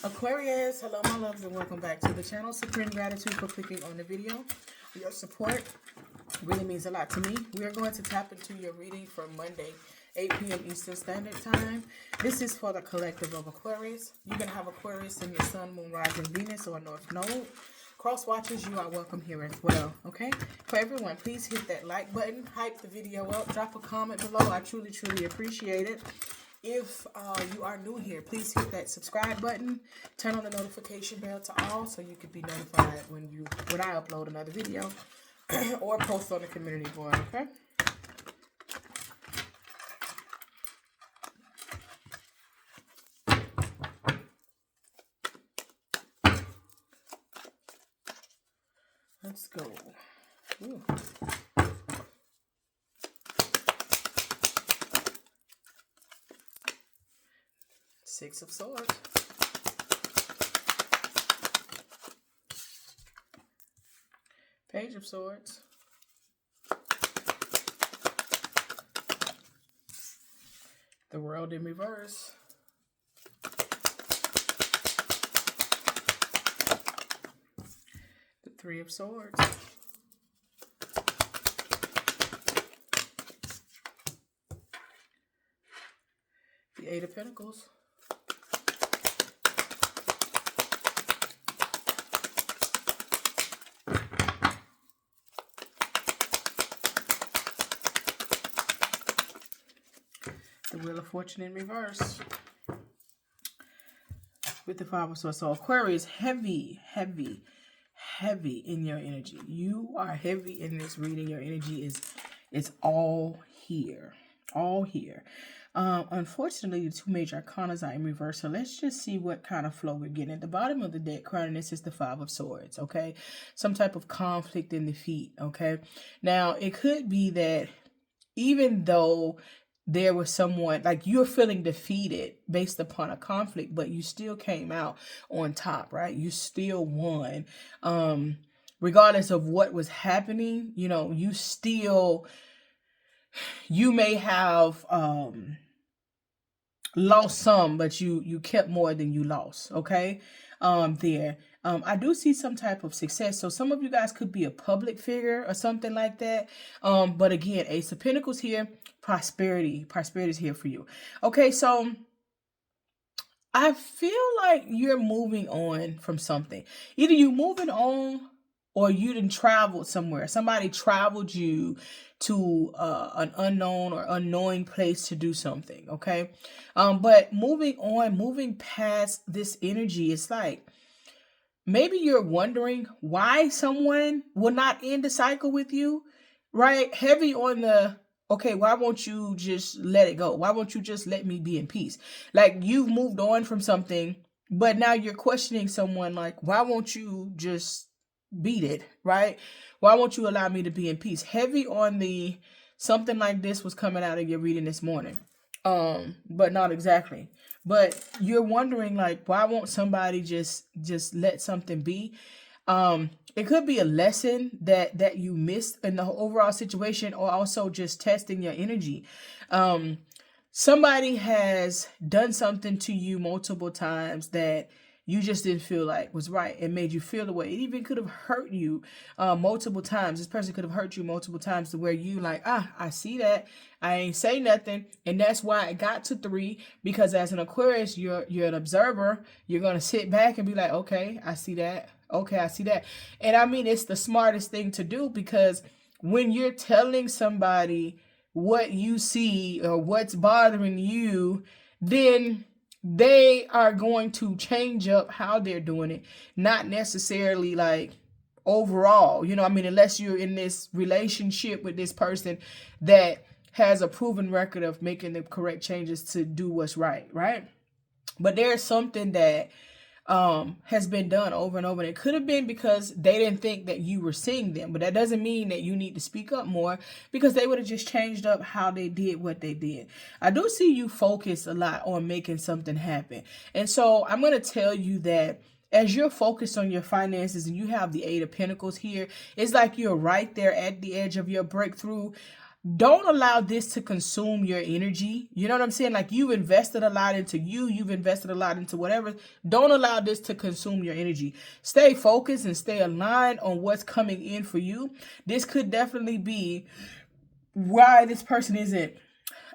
Aquarius, hello my loves and welcome back to the channel. Supreme gratitude for clicking on the video. Your support really means a lot to me. We are going to tap into your reading for Monday, 8 p.m. Eastern Standard Time. This is for the collective of Aquarius. You're going to have Aquarius in your Sun, Moon, Rising, Venus, or North Node. Cross watchers, you are welcome here as well, okay? For everyone, please hit that like button, hype the video up, drop a comment below. I truly appreciate it. If you are new here, please hit that subscribe button, turn on the notification bell to all so you can be notified when I upload another video or post on the community board, okay? Let's go. Ooh. Six of Swords. Page of Swords. The World in reverse. The Three of Swords. The Eight of Pentacles. The Wheel of Fortune in reverse. With the Five of Swords. So Aquarius, heavy in your energy. You are heavy in this reading. Your energy is all here. All here. Unfortunately, the two major arcana are in reverse. So let's just see what kind of flow we're getting. At the bottom of the deck, crowning this is the Five of Swords. Okay. Some type of conflict and defeat. Okay. Now, it could be that even though there was someone, like you're feeling defeated based upon a conflict, but you still came out on top, right? You still won. Regardless of what was happening, you know, you may have lost some, but you kept more than you lost, okay? I do see some type of success. So some of you guys could be a public figure or something like that. But again, Ace of Pentacles here, prosperity is here for you. Okay, so I feel like you're moving on from something. Either you moving on or you didn't travel somewhere. Somebody traveled you to an unknown or unknowing place to do something, okay? But moving on, moving past this energy, it's like maybe you're wondering why someone will not end the cycle with you, right? Heavy on the, okay, why won't you just let it go? Why won't you just let me be in peace? Like you've moved on from something, but now you're questioning someone like, why won't you just beat it, right? Why won't you allow me to be in peace? Heavy on the, something like this was coming out of your reading this morning. But not exactly. But you're wondering like, why won't somebody just let something be? It could be a lesson that you missed in the overall situation, or also just testing your energy. Somebody has done something to you multiple times that you just didn't feel like was right. It made you feel the way. It even could have hurt you multiple times. This person could have hurt you multiple times to where you like, I see that. I ain't say nothing. And that's why I got to 3, because as an Aquarius, you're an observer. You're going to sit back and be like, okay, I see that. Okay, I see that. And I mean, it's the smartest thing to do, because when you're telling somebody what you see or what's bothering you, then they are going to change up how they're doing it. Not necessarily like overall, you know, I mean, unless you're in this relationship with this person that has a proven record of making the correct changes to do what's right, right? But there's something that has been done over and over. And it could have been because they didn't think that you were seeing them, but that doesn't mean that you need to speak up more, because they would have just changed up how they did what they did. I do see you focus a lot on making something happen. And so I'm going to tell you that as you're focused on your finances and you have the Eight of Pentacles here, it's like you're right there at the edge of your breakthrough. don't allow this to consume your energy. You know what I'm saying? Like, you've invested a lot into you've invested a lot into whatever. Don't allow this to consume your energy. Stay focused and stay aligned on what's coming in for you. This could definitely be why this person isn't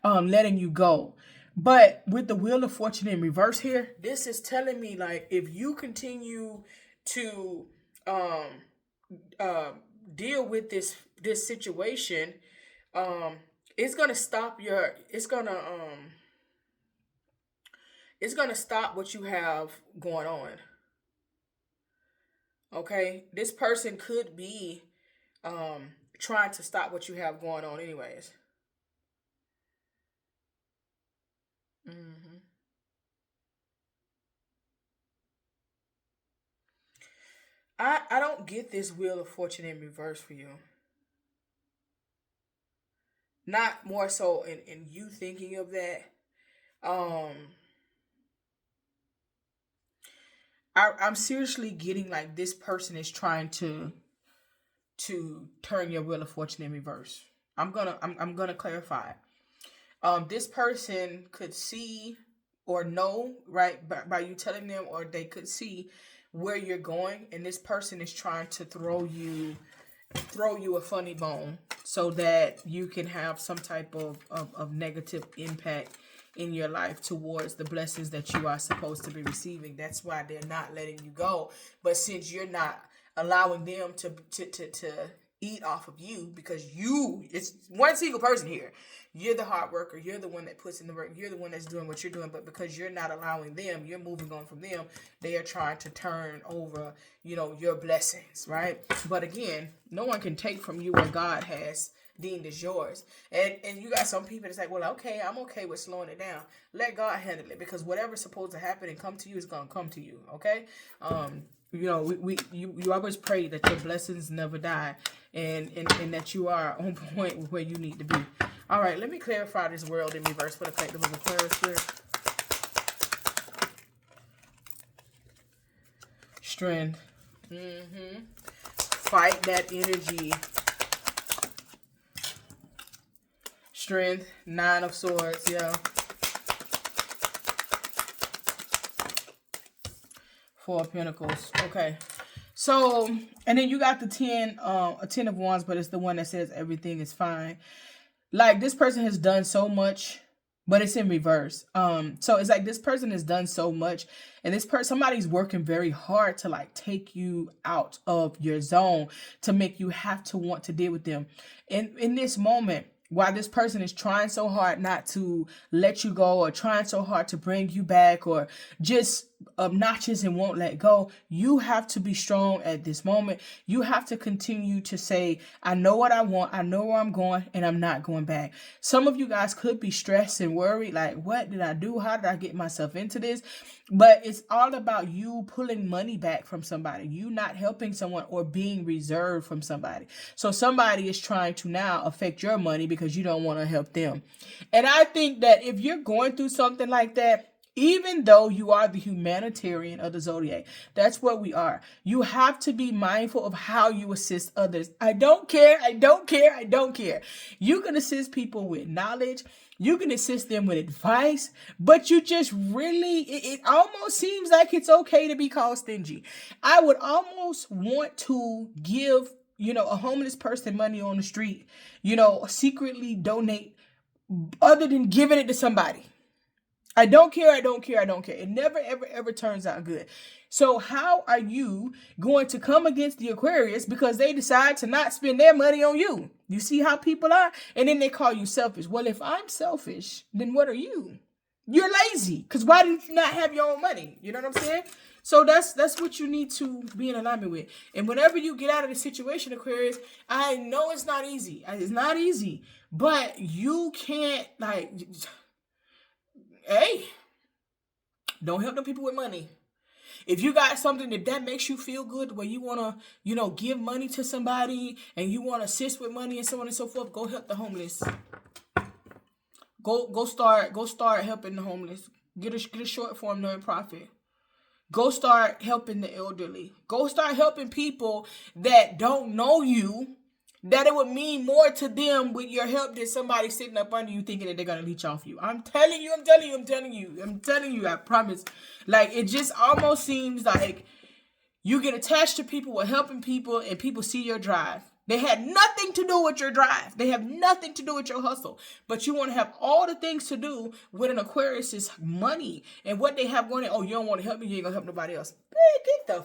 letting you go. But with the Wheel of Fortune in reverse here, this is telling me, like, if you continue to um deal with this situation, it's gonna stop your it's gonna stop what you have going on. Okay, this person could be trying to stop what you have going on anyways. hmm I don't get this Wheel of Fortune in reverse for you. Not more so in you thinking of that. Um, I'm seriously getting like this person is trying to turn your Wheel of Fortune in reverse. I'm gonna clarify. This person could see or know, right, by you telling them, or they could see where you're going, and this person is trying to throw you a funny bone so that you can have some type of negative impact in your life towards the blessings that you are supposed to be receiving. That's why they're not letting you go. But since you're not allowing them to eat off of you, because it's one single person here. You're the hard worker. You're the one that puts in the work. You're the one that's doing what you're doing. But because you're not allowing them, you're moving on from them. They are trying to turn over, your blessings, right? But again, no one can take from you what God has deemed as yours. And you got some people that's like, well, okay, I'm okay with slowing it down. Let God handle it, because whatever's supposed to happen and come to you is gonna come to you. Okay. You always pray that your blessings never die, and that you are on point with where you need to be. All right, let me clarify this world in reverse for the collective of Aquarius Spirit. Strength. Fight that energy. Strength. 9 of Swords. Yeah. 4 of Pentacles. Okay. So, and then you got the 10 of Wands, but it's the one that says everything is fine. Like, this person has done so much, but it's in reverse. So it's like this person has done so much, and somebody's working very hard to like take you out of your zone, to make you have to want to deal with them. And in this moment, while this person is trying so hard not to let you go, or trying so hard to bring you back, or just obnoxious and won't let go, you have to be strong at this moment. You have to continue to say, I know what I want, I know where I'm going, and I'm not going back. Some of you guys could be stressed and worried, like, what did I do? How did I get myself into this? But it's all about you pulling money back from somebody, you not helping someone, or being reserved from somebody. So somebody is trying to now affect your money because you don't want to help them. And I think that if you're going through something like that, even though you are the humanitarian of the zodiac, that's what we are. You have to be mindful of how you assist others. I don't care. You can assist people with knowledge. You can assist them with advice, but you just really, it almost seems like it's okay to be called stingy. I would almost want to give, a homeless person money on the street, secretly donate, other than giving it to somebody. I don't care. It never, ever, ever turns out good. So how are you going to come against the Aquarius because they decide to not spend their money on you? You see how people are? And then they call you selfish. Well, if I'm selfish, then what are you? You're lazy. Because why did you not have your own money? You know what I'm saying? So that's what you need to be in alignment with. And whenever you get out of the situation, Aquarius, I know it's not easy. It's not easy. But you can't, hey, don't help them people with money. If you got something that makes you feel good, where you want to, give money to somebody, and you want to assist with money and so on and so forth, go help the homeless. Go start helping the homeless. Get a short form nonprofit. Go start helping the elderly. Go start helping people that don't know you, that it would mean more to them with your help than somebody sitting up under you thinking that they're going to leech off you. I'm telling you, I promise. Like, it just almost seems like you get attached to people with helping people and people see your drive. They had nothing to do with your drive. They have nothing to do with your hustle. But you want to have all the things to do with an Aquarius's money and what they have going on. Oh, you don't want to help me, you ain't going to help nobody else. Man, get the...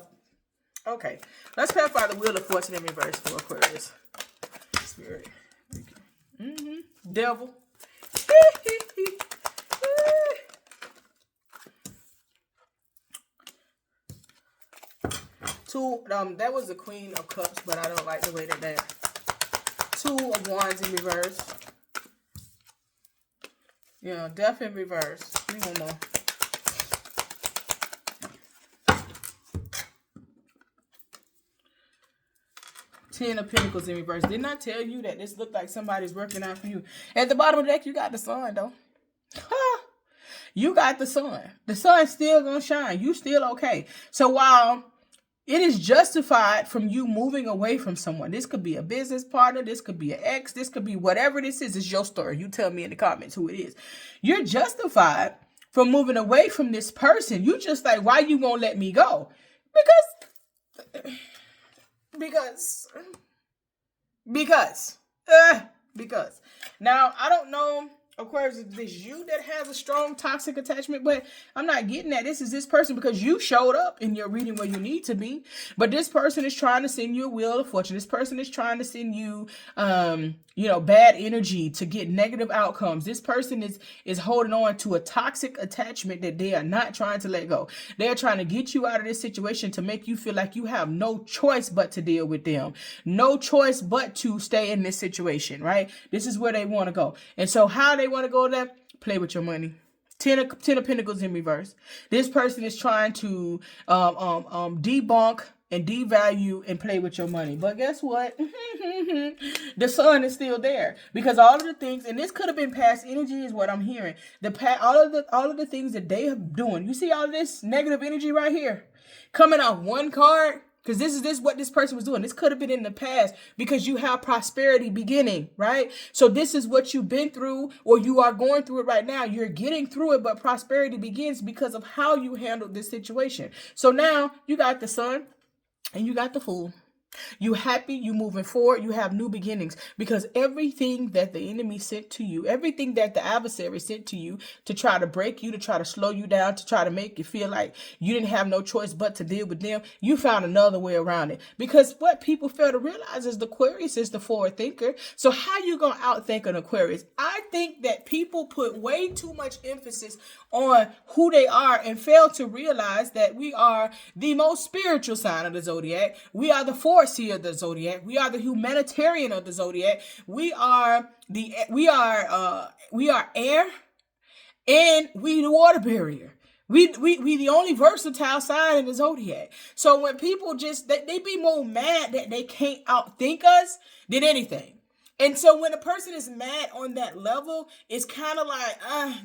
Okay, let's clarify the Wheel of Fortune in reverse for Aquarius. Spirit. Devil. Two, that was the Queen of Cups, but I don't like the way that Two of Wands in reverse. Yeah, Death in reverse. Give me one more. Ten of Pentacles in reverse. Didn't I tell you that this looked like somebody's working out for you? At the bottom of the deck, you got the sun, though. You got the sun. The sun's still gonna shine. You still okay. So while it is justified from you moving away from someone, this could be a business partner, this could be an ex, this could be whatever this is. It's your story. You tell me in the comments who it is. You're justified from moving away from this person. You just like, why you won't let me go? Because. Now, I don't know, Aquarius, if it's you that has a strong toxic attachment, but I'm not getting that. This is this person because you showed up in your reading where you need to be. But this person is trying to send you a Wheel of Fortune. This person is trying to send you, bad energy to get negative outcomes. This person is holding on to a toxic attachment that they are not trying to let go. They're trying to get you out of this situation to make you feel like you have no choice but to deal with them. No choice but to stay in this situation, right? This is where they want to go. And so how they want to go there? Play with your money. Ten of Pentacles in reverse. This person is trying to debunk and devalue and play with your money. But guess what? The sun is still there because all of the things, and this could have been past energy is what I'm hearing. All of the things that they are doing. You see all of this negative energy right here coming out one card. Because this is what this person was doing. This could have been in the past because you have prosperity beginning, right? So this is what you've been through or you are going through it right now. You're getting through it, but prosperity begins because of how you handled this situation. So now you got the sun and you got the Fool. You happy, you moving forward, you have new beginnings because everything that the enemy sent to you, everything that the adversary sent to you to try to break you, to try to slow you down, to try to make you feel like you didn't have no choice but to deal with them, you found another way around it. Because what people fail to realize is the Aquarius is the forward thinker. So how you going to outthink an Aquarius? I think that people put way too much emphasis on who they are and fail to realize that we are the most spiritual sign of the zodiac. We are the foreseer of the zodiac. We are the humanitarian of the zodiac. We are air and we the water barrier. We the only versatile sign in the zodiac. So when people just they be more mad that they can't outthink us than anything. And so when a person is mad on that level, it's kind of like,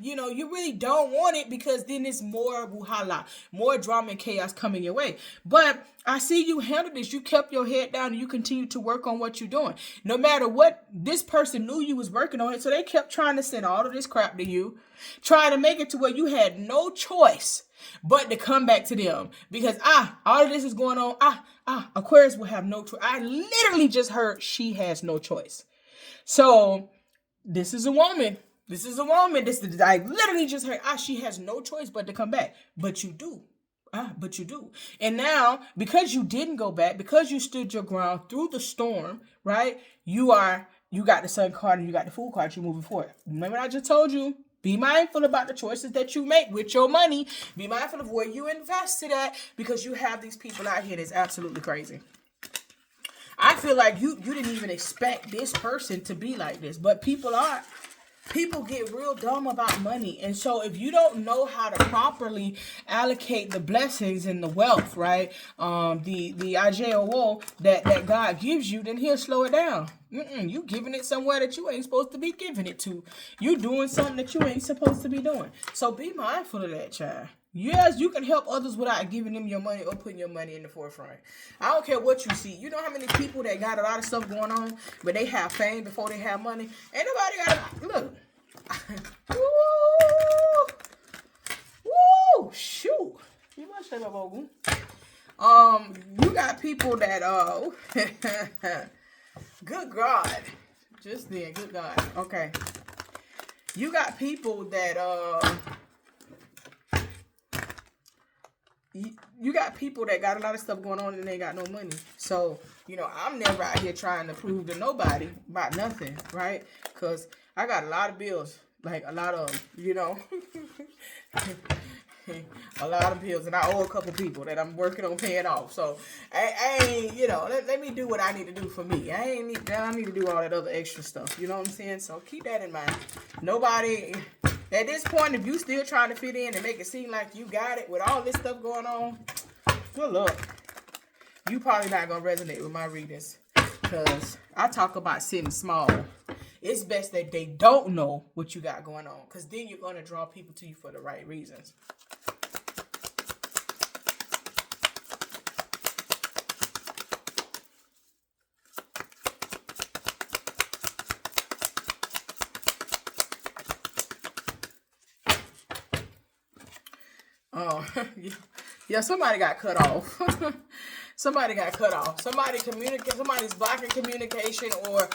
you really don't want it because then it's more wuhala, more drama and chaos coming your way. But I see you handle this. You kept your head down and you continue to work on what you're doing. No matter what, this person knew you was working on it. So they kept trying to send all of this crap to you, trying to make it to where you had no choice but to come back to them because, all of this is going on. Aquarius will have no choice. I literally just heard she has no choice. So this is a woman. I literally just heard, she has no choice but to come back. But you do. And now, because you didn't go back, because you stood your ground through the storm, right? You got the Sun card and you got the Fool card. You're moving forward. Remember I just told you, be mindful about the choices that you make with your money. Be mindful of where you invested at because you have these people out here that's absolutely crazy. I feel like you didn't even expect this person to be like this, but people get real dumb about money. And so if you don't know how to properly allocate the blessings and the wealth, right? The IJOO that God gives you, then he'll slow it down. You giving it somewhere that you ain't supposed to be giving it to. You doing something that you ain't supposed to be doing. So be mindful of that, child. Yes, you can help others without giving them your money or putting your money in the forefront. I don't care what you see. You know how many people that got a lot of stuff going on, but they have fame before they have money? Ain't nobody got to, look. Woo! Woo! Shoot. You must shut up, Ogun. You got people that, good God. Just then, good God. Okay. You got people that, you got people that got a lot of stuff going on and they got no money. So, you know, I'm never out here trying to prove to nobody about nothing, right? Because I got a lot of bills, like a lot of, you know, a lot of bills, and I owe a couple people that I'm working on paying off. So I ain't, you know, let me do what I need to do for me. I need to do all that other extra stuff. You know what I'm saying? So keep that in mind. Nobody at this point, if you still trying to fit in and make it seem like you got it with all this stuff going on, good luck. You probably not gonna resonate with my readings, because I talk about sitting small. It's best that they don't know what you got going on, because then you're going to draw people to you for the right reasons. Oh, yeah, somebody got cut off. Somebody got cut off. Somebody's blocking communication, or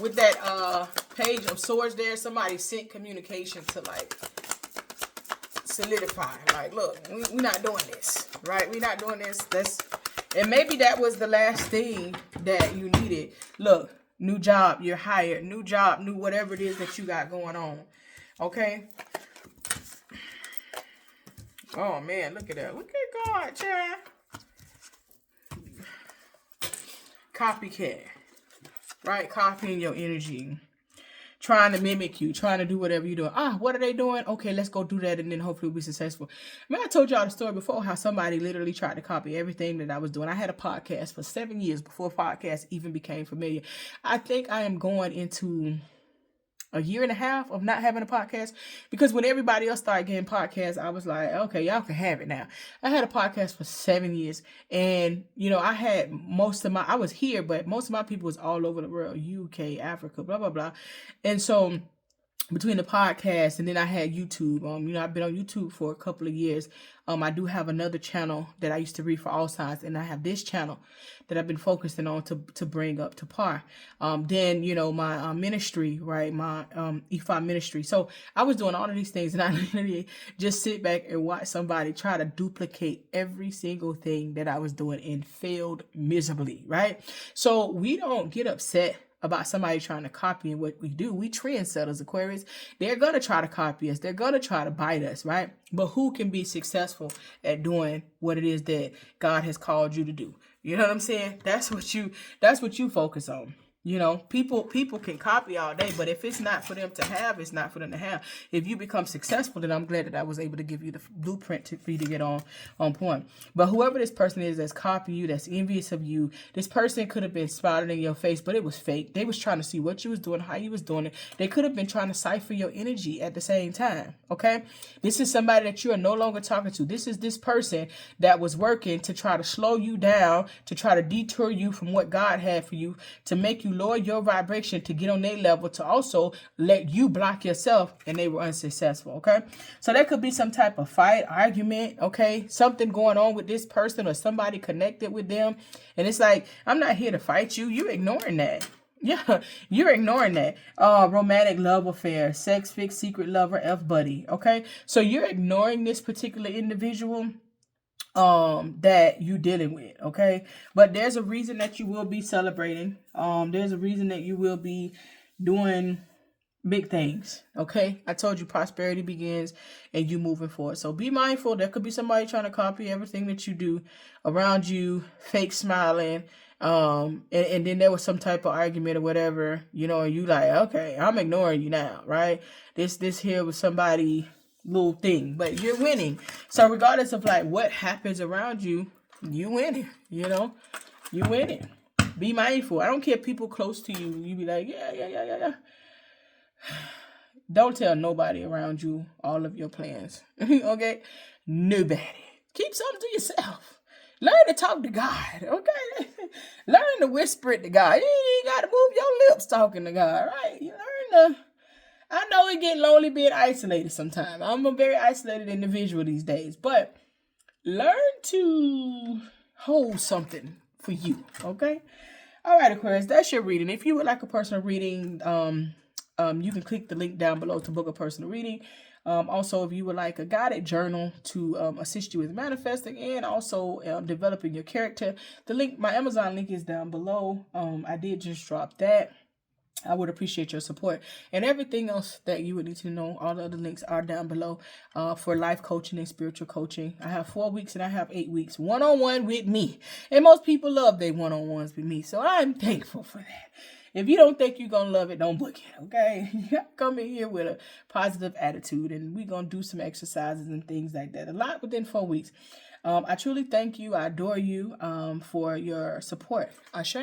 with that page of swords there, somebody sent communication to like solidify. Like, look, we're not doing this, right? We're not doing this. And maybe that was the last thing that you needed. Look, new job, you're hired. New job, new whatever it is that you got going on. Okay? Oh, man, look at that. Look at God, child. Copycat, right? Copying your energy, trying to mimic you, trying to do whatever you're doing. What are they doing? Okay, let's go do that, and then hopefully we'll be successful. I told y'all the story before, how somebody literally tried to copy everything that I was doing. I had a podcast for 7 years before podcasts even became familiar. I think I am going into a year and a half of not having a podcast, because when everybody else started getting podcasts, I was like, okay, y'all can have it now. I had a podcast for 7 years, and you know, I had I was here, but most of my people was all over the world, UK, Africa, blah, blah, blah. And so between the podcast and then I had YouTube, you know, I've been on YouTube for a couple of years. I do have another channel that I used to read for all signs, and I have this channel that I've been focusing on to bring up to par. Then, you know, my ministry, right? My EFI ministry. So I was doing all of these things, and I literally just sit back and watch somebody try to duplicate every single thing that I was doing and failed miserably, right? So we don't get upset about somebody trying to copy what we do. We trendsetters, Aquarius. They're going to try to copy us. They're going to try to bite us, right? But who can be successful at doing what it is that God has called you to do? You know what I'm saying? That's what you focus on. You know, people can copy all day, but if it's not for them to have, it's not for them to have. If you become successful, then I'm glad that I was able to give you the blueprint for you to get on point. But whoever this person is that's copying you, that's envious of you, this person could have been smiling in your face, but it was fake. They was trying to see what you was doing, how you was doing it. They could have been trying to cipher your energy at the same time, okay? This is somebody that you are no longer talking to. This is this person that was working to try to slow you down, to try to detour you from what God had for you, to make you lower your vibration, to get on their level, to also let you block yourself, and they were unsuccessful, okay? So there could be some type of fight, argument, okay? Something going on with this person or somebody connected with them. And it's like, I'm not here to fight you. You're ignoring that. Yeah, you're ignoring that. Romantic love affair, sex fix, secret lover, F-buddy, okay? So you're ignoring this particular individual that you dealing with, okay? But there's a reason that you will be celebrating. There's a reason that you will be doing big things, okay? I told you prosperity begins and you moving forward. So be mindful. There could be somebody trying to copy everything that you do around you, fake smiling. And then there was some type of argument or whatever, you know, and you like, okay, I'm ignoring you now, right? This here was somebody little thing, but you're winning. So regardless of like what happens around you, you winning, you know, you winning. Be mindful. I don't care if people close to you, you be like, yeah. Don't tell nobody around you all of your plans. Okay? Nobody. Keep something to yourself. Learn to talk to God, okay? Learn to whisper it to God. You ain't got to move your lips talking to God, right? You learn to... I know it get lonely being isolated sometimes. I'm a very isolated individual these days, but learn to hold something for you, okay? All right, Aquarius, that's your reading. If you would like a personal reading, you can click the link down below to book a personal reading. Also, if you would like a guided journal to assist you with manifesting and also developing your character, the link, my Amazon link is down below. I did just drop that. I would appreciate your support. And everything else that you would need to know, all the other links are down below for life coaching and spiritual coaching. I have 4 weeks and I have 8 weeks one-on-one with me. And most people love their one-on-ones with me. So I'm thankful for that. If you don't think you're going to love it, don't book it, okay? Come in here with a positive attitude and we're going to do some exercises and things like that. A lot within 4 weeks. I truly thank you. I adore you for your support. Ashe.